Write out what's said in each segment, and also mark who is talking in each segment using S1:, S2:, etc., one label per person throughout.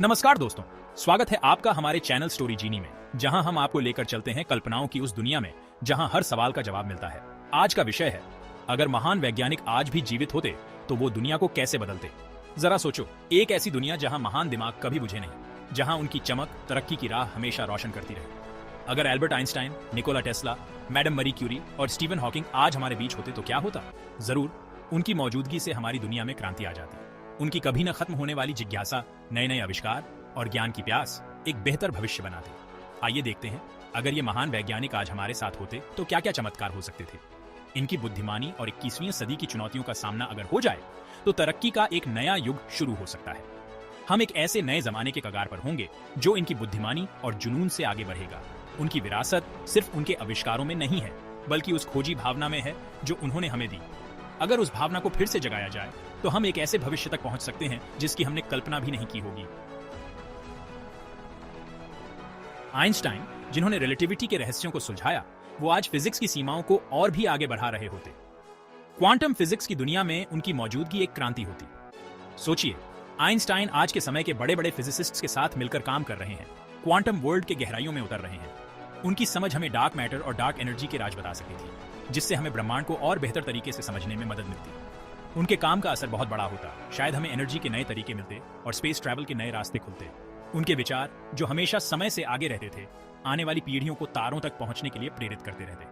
S1: नमस्कार दोस्तों, स्वागत है आपका हमारे चैनल स्टोरी जीनी में, जहां हम आपको लेकर चलते हैं कल्पनाओं की उस दुनिया में जहां हर सवाल का जवाब मिलता है। आज का विषय है, अगर महान वैज्ञानिक आज भी जीवित होते तो वो दुनिया को कैसे बदलते। जरा सोचो, एक ऐसी दुनिया जहां महान दिमाग कभी बुझे नहीं, जहां उनकी चमक तरक्की की राह हमेशा रोशन करती रहे। अगर Albert Einstein, Nikola Tesla, madam मरी क्यूरी और स्टीवन हॉकिंग आज हमारे बीच होते तो क्या होता। जरूर उनकी मौजूदगी से हमारी दुनिया में क्रांति आ जाती। उनकी कभी न खत्म होने वाली जिज्ञासा, नए नए आविष्कार और ज्ञान की प्यास एक बेहतर भविष्य बनाते। आइए देखते हैं, अगर ये महान वैज्ञानिक आज हमारे साथ होते तो क्या क्या चमत्कार हो सकते थे। इनकी बुद्धिमानी और 21वीं सदी की चुनौतियों का सामना अगर हो जाए तो तरक्की का एक नया युग शुरू हो सकता है। हम एक ऐसे नए जमाने के कगार पर होंगे जो इनकी बुद्धिमानी और जुनून से आगे बढ़ेगा। उनकी विरासत सिर्फ उनके आविष्कारों में नहीं है, बल्कि उस खोजी भावना में है जो उन्होंने हमें दी। अगर उस भावना को फिर से जगाया जाए तो हम एक ऐसे भविष्य तक पहुंच सकते हैं जिसकी हमने कल्पना भी नहीं की होगी। आइंस्टाइन, जिन्होंने रिलेटिविटी के रहस्यों को सुलझाया, वो आज फिजिक्स की सीमाओं को और भी आगे बढ़ा रहे होते। क्वांटम फिजिक्स की दुनिया में उनकी मौजूदगी एक क्रांति होती। सोचिए, आइंस्टाइन आज के समय के बड़े बड़े फिजिसिस्ट्स के साथ मिलकर काम कर रहे हैं, क्वांटम वर्ल्ड के गहराइयों में उतर रहे हैं। उनकी समझ हमें डार्क मैटर और डार्क एनर्जी के राज बता सकती थी, जिससे हमें ब्रह्मांड को और बेहतर तरीके से समझने में मदद मिलती। उनके काम का असर बहुत बड़ा होता, शायद हमें एनर्जी के नए तरीके मिलते और स्पेस ट्रैवल के नए रास्ते खुलते। उनके विचार, जो हमेशा समय से आगे रहते थे, आने वाली पीढ़ियों को तारों तक पहुंचने के लिए प्रेरित करते रहते।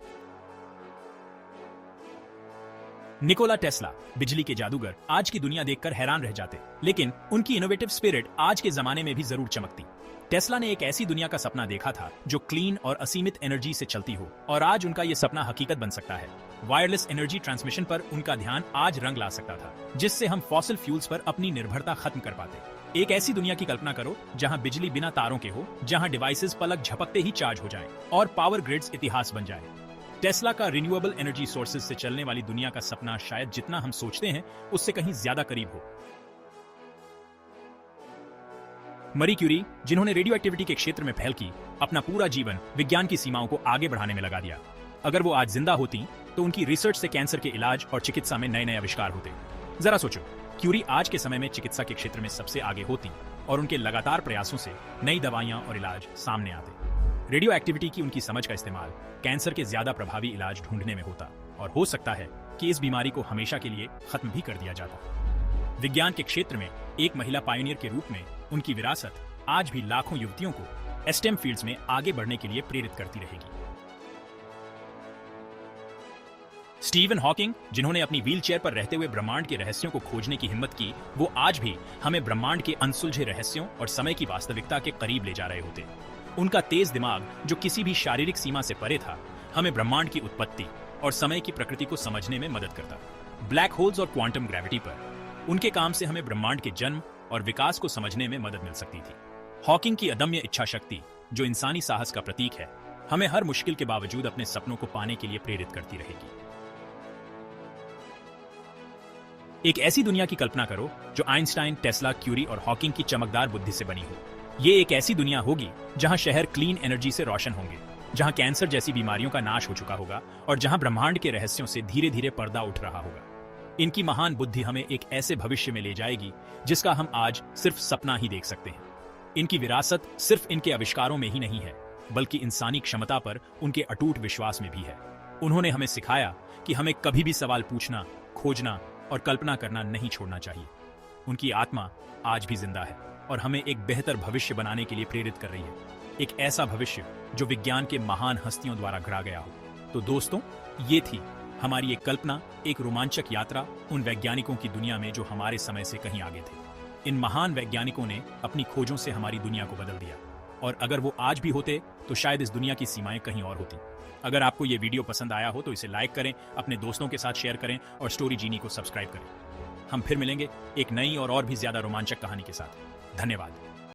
S1: निकोला टेस्ला, बिजली के जादूगर, आज की दुनिया देखकर हैरान रह जाते, लेकिन उनकी इनोवेटिव स्पिरिट आज के जमाने में भी जरूर चमकती। टेस्ला ने एक ऐसी दुनिया का सपना देखा था जो क्लीन और असीमित एनर्जी से चलती हो, और आज उनका यह सपना हकीकत बन सकता है। वायरलेस एनर्जी ट्रांसमिशन पर उनका ध्यान आज रंग ला सकता था, जिससे हम फॉसिल फ्यूल्स पर अपनी निर्भरता खत्म कर पाते। एक ऐसी दुनिया की कल्पना करो जहां बिजली बिना तारों के हो, जहां डिवाइसेस पलक झपकते ही चार्ज हो जाएं और पावर ग्रिड्स इतिहास बन जाए। टेस्ला का रिन्यूएबल एनर्जी सोर्सेज से चलने वाली दुनिया का सपना शायद जितना हम सोचते हैं उससे कहीं ज्यादा करीब हो। मरी क्यूरी, जिन्होंने रेडियो एक्टिविटी के क्षेत्र में पहल की, अपना पूरा जीवन विज्ञान की सीमाओं को आगे बढ़ाने में लगा दिया। अगर वो आज जिंदा होती तो उनकी रिसर्च से कैंसर के इलाज और चिकित्सा में नए नए आविष्कार होते। जरा सोचो, क्यूरी आज के समय में चिकित्सा के क्षेत्र में सबसे आगे होती और उनके लगातार प्रयासों से नई दवाइयां और इलाज सामने आते। रेडियो एक्टिविटी की उनकी समझ का इस्तेमाल कैंसर के ज्यादा प्रभावी इलाज ढूंढने में होता, और हो सकता है कि इस बीमारी को हमेशा के लिए खत्म भी कर दिया जाता। विज्ञान के क्षेत्र में एक महिला पायनियर के रूप में उनकी विरासत आज भी लाखों युवतियों को स्टेम फील्ड्स में आगे बढ़ने के लिए प्रेरित करती रहेगी। स्टीवन हॉकिंग, जिन्होंने अपनी व्हीलचेयर पर रहते हुए ब्रह्मांड के रहस्यों को खोजने की हिम्मत की, वो आज भी हमें ब्रह्मांड के अनसुलझे रहस्यों और समय की वास्तविकता के करीब ले जा रहे होते। उनका तेज दिमाग, जो किसी भी शारीरिक सीमा से परे था, हमें ब्रह्मांड की उत्पत्ति और समय की प्रकृति को समझने में मदद करता। ब्लैक होल्स और क्वांटम ग्रेविटी पर उनके काम से हमें ब्रह्मांड के जन्म और विकास को समझने में मदद मिल सकती थी। हॉकिंग की अदम्य इच्छा शक्ति, जो इंसानी साहस का प्रतीक है, हमें हर मुश्किल के बावजूद अपने सपनों को पाने के लिए प्रेरित करती रहेगी। एक ऐसी दुनिया की कल्पना करो जो आइंस्टाइन, टेस्ला, क्यूरी और हॉकिंग की चमकदार बुद्धि से बनी हो। ये एक ऐसी दुनिया होगी जहां शहर क्लीन एनर्जी से रोशन होंगे, जहां कैंसर जैसी बीमारियों का नाश हो चुका होगा और जहां ब्रह्मांड के रहस्यों से धीरे धीरे पर्दा उठ रहा होगा। इनकी महान बुद्धि हमें एक ऐसे भविष्य में ले जाएगी जिसका हम आज सिर्फ सपना ही देख सकते हैं। इनकी विरासत सिर्फ इनके आविष्कारों में ही नहीं है, बल्कि इंसानी क्षमता पर उनके अटूट विश्वास में भी है। उन्होंने हमें सिखाया कि हमें कभी भी सवाल पूछना, खोजना और कल्पना करना नहीं छोड़ना चाहिए। उनकी आत्मा आज भी जिंदा है और हमें एक बेहतर भविष्य बनाने के लिए प्रेरित कर रही है, एक ऐसा भविष्य जो विज्ञान के महान हस्तियों द्वारा गढ़ा गया हो। तो दोस्तों, ये थी हमारी एक कल्पना, एक रोमांचक यात्रा उन वैज्ञानिकों की दुनिया में जो हमारे समय से कहीं आगे थे। इन महान वैज्ञानिकों ने अपनी खोजों से हमारी दुनिया को बदल दिया, और अगर वो आज भी होते तो शायद इस दुनिया की सीमाएं कहीं और होती। अगर आपको ये वीडियो पसंद आया हो तो इसे लाइक करें, अपने दोस्तों के साथ शेयर करें और स्टोरी जीनी को सब्सक्राइब करें। हम फिर मिलेंगे एक नई और भी ज्यादा रोमांचक कहानी के साथ। धन्यवाद।